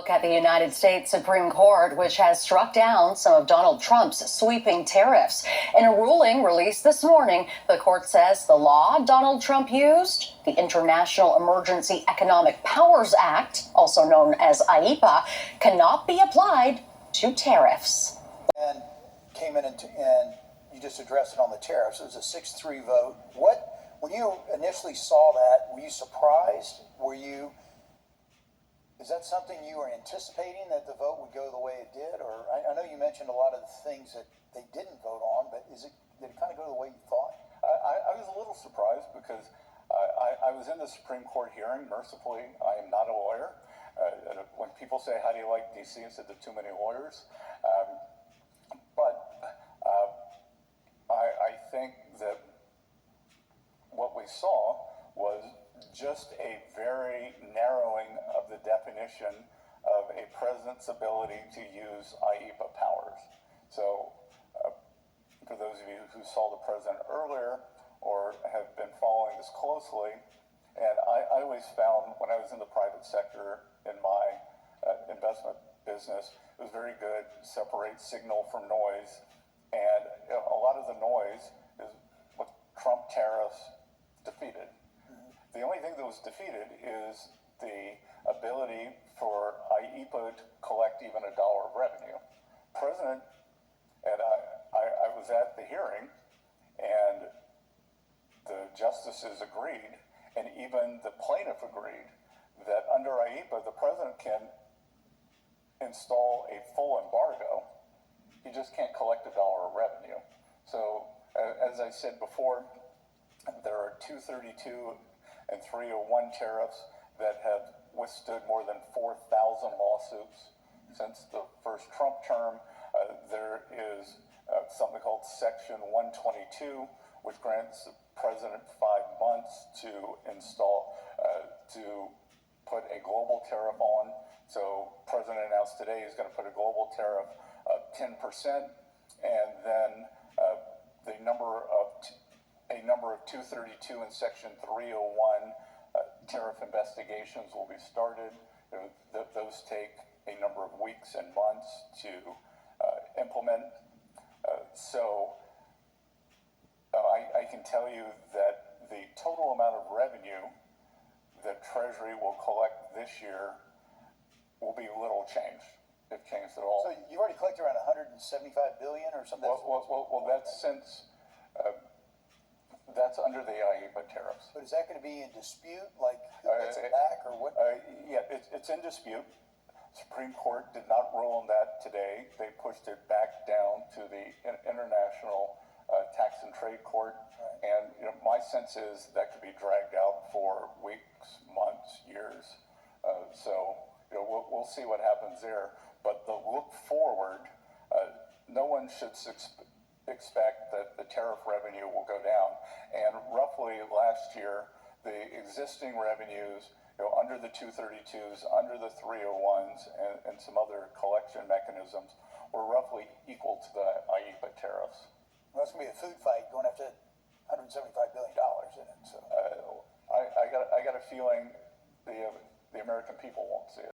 look at the United States Supreme Court, which has struck down some of Donald Trump's sweeping tariffs. In a ruling released this morning, the court says the law Donald Trump used, the International Emergency Economic Powers Act, also known as IEEPA, cannot be applied to tariffs. And came in and you just addressed it on the tariffs. It was a 6-3 vote. When you initially saw that, were you surprised? Is that something you were anticipating, that the vote would go the way it did? Or I know you mentioned a lot of the things that they didn't vote on, but did it kind of go the way you thought? I was a little surprised because I was in the Supreme Court hearing. Mercifully, I am not a lawyer. When people say, how do you like D.C., I said, there are too many lawyers. But I think that what we saw was just a very narrowing of the definition of a president's ability to use IEEPA powers. So for those of you who saw the president earlier or have been following this closely, and I always found when I was in the private sector in my investment business, it was very good to separate signal from noise. And a lot of the noise is what Trump tariffs defeated. The only thing that was defeated is the ability for IEEPA to collect even $1 of revenue. President, and I was at the hearing, and the justices agreed, and even the plaintiff agreed, that under IEEPA, the president can install a full embargo. He just can't collect $1 of revenue. So, as I said before, there are 232 and 301 tariffs that have withstood more than 4,000 lawsuits since the first Trump term. There is something called Section 122, which grants the president 5 months to install, to put a global tariff on. So, President announced today he's going to put a global tariff of 10%, and then a number of 232 and Section 301 tariff investigations will be started. Those take a number of weeks and months to implement. I can tell you that the total amount of revenue that Treasury will collect this year will be little changed, if changed at all. So you already collected around $175 billion or something? Well, that's since that's under the IEEPA tariffs. But is that going to be in dispute? Like, who gets it back or what? Yeah, it's in dispute. Supreme Court did not rule on that today. They pushed it back down to the International Tax and Trade Court. Right. And my sense is that could be dragged out for weeks, months, years. We'll see what happens there. But the look forward, no one should expect that the tariff revenue will go down. And roughly last year, the existing revenues, under the 232s, under the 301s, and some other collection mechanisms, were roughly equal to the IEEPA tariffs. Well, that's going to be a food fight going after $175 billion, isn't it? So. I got a feeling the American people won't see it.